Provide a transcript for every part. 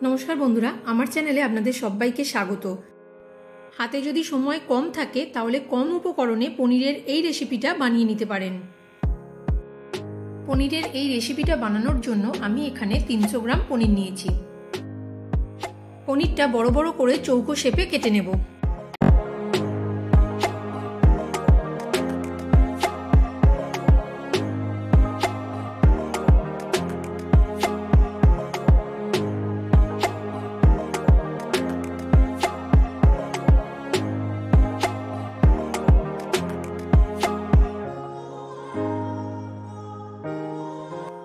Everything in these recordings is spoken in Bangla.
নমস্কার বন্ধুরা, আমার চ্যানেলে আপনাদের সবাইকে স্বাগত। হাতে যদি সময় কম থাকে তাহলে কম উপকরণে পনিরের এই রেসিপিটা বানিয়ে নিতে পারেন। পনিরের এই রেসিপিটা বানানোর জন্য আমি এখানে 300 গ্রাম পনির নিয়েছি। পনিরটা বড় বড় করে চৌকো শেপে কেটে নেব।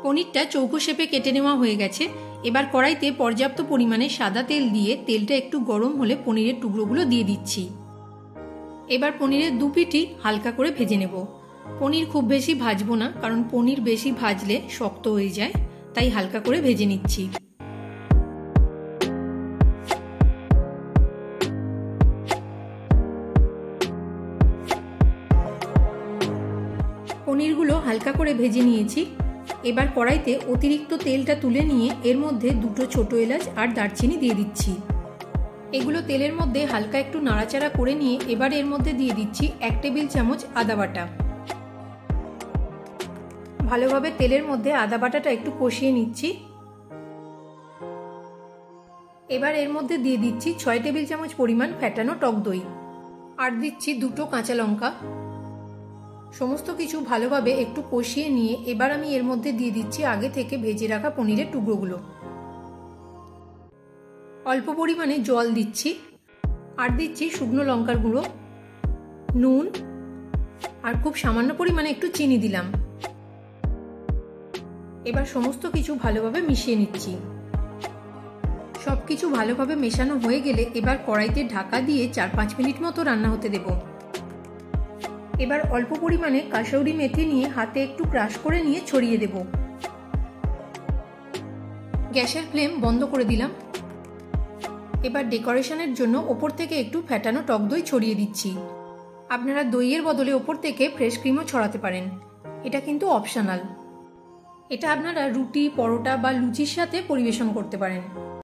পনিরটা চৌকো শেপে কেটে নেওয়া হয়ে গেছে। এবার কড়াইতে পর্যাপ্ত পরিমাণে সাদা তেল দিয়ে তেলটা একটু গরম হলে পনিরের টুকরোগুলো দিয়ে দিচ্ছি। এবার পনিরের দুপিটি হালকা করে ভেজে নেব। পনির খুব বেশি ভাজবো না, কারণ পনির বেশি ভাজলে শক্ত হয়ে যায়, তাই হালকা করে ভেজে নিচ্ছি। পনিরগুলো হালকা করে ভেজে নিয়েছি। এবার কড়াইতে অতিরিক্ত তেলটা তুলে নিয়ে এর মধ্যে 2 ছোট এলাচ আর দারচিনি দিয়ে দিচ্ছি। এগুলো তেলের মধ্যে হালকা একটু নাড়াচাড়া করে নিয়ে এবার এর মধ্যে দিয়ে দিচ্ছি 1 টেবিল চামচ আদা বাটা। ভালোভাবে তেলের মধ্যে আদা বাটাটা একটু কষিয়ে নিচ্ছি। এবার এর মধ্যে দিয়ে দিচ্ছি 6 টেবিল চামচ পরিমাণ ফ্যাটানো টক দই আর দিচ্ছি 2 কাঁচা লঙ্কা। সমস্ত কিছু ভালোভাবে একটু কষিয়ে নিয়ে এবার আমি এর মধ্যে দিয়ে দিচ্ছি আগে থেকে ভেজে রাখা পনিরের টুকরোগুলো। অল্প পরিমাণে জল দিচ্ছি আর দিচ্ছি শুকনো লঙ্কার গুঁড়ো, নুন আর খুব সামান্য পরিমাণে একটু চিনি দিলাম। এবার সমস্ত কিছু ভালোভাবে মিশিয়ে নিচ্ছি। সবকিছু ভালোভাবে মেশানো হয়ে গেলে এবার কড়াইতে ঢাকা দিয়ে 4-5 মিনিট মতো রান্না হতে দেব। এবার অল্প পরিমাণে কাসৌরি মেথি নিয়ে হাতে একটু ক্রাশ করে নিয়ে ছড়িয়ে দেব। গ্যাসের ফ্লেম বন্ধ করে দিলাম। এবার ডেকোরেশনের জন্য ওপর থেকে একটু ফ্যাটানো টক দই ছড়িয়ে দিচ্ছি। আপনারা দইয়ের বদলে ওপর থেকে ফ্রেশ ক্রিমও ছড়াতে পারেন, এটা কিন্তু অপশনাল। এটা আপনারা রুটি, পরোটা বা লুচির সাথে পরিবেশন করতে পারেন।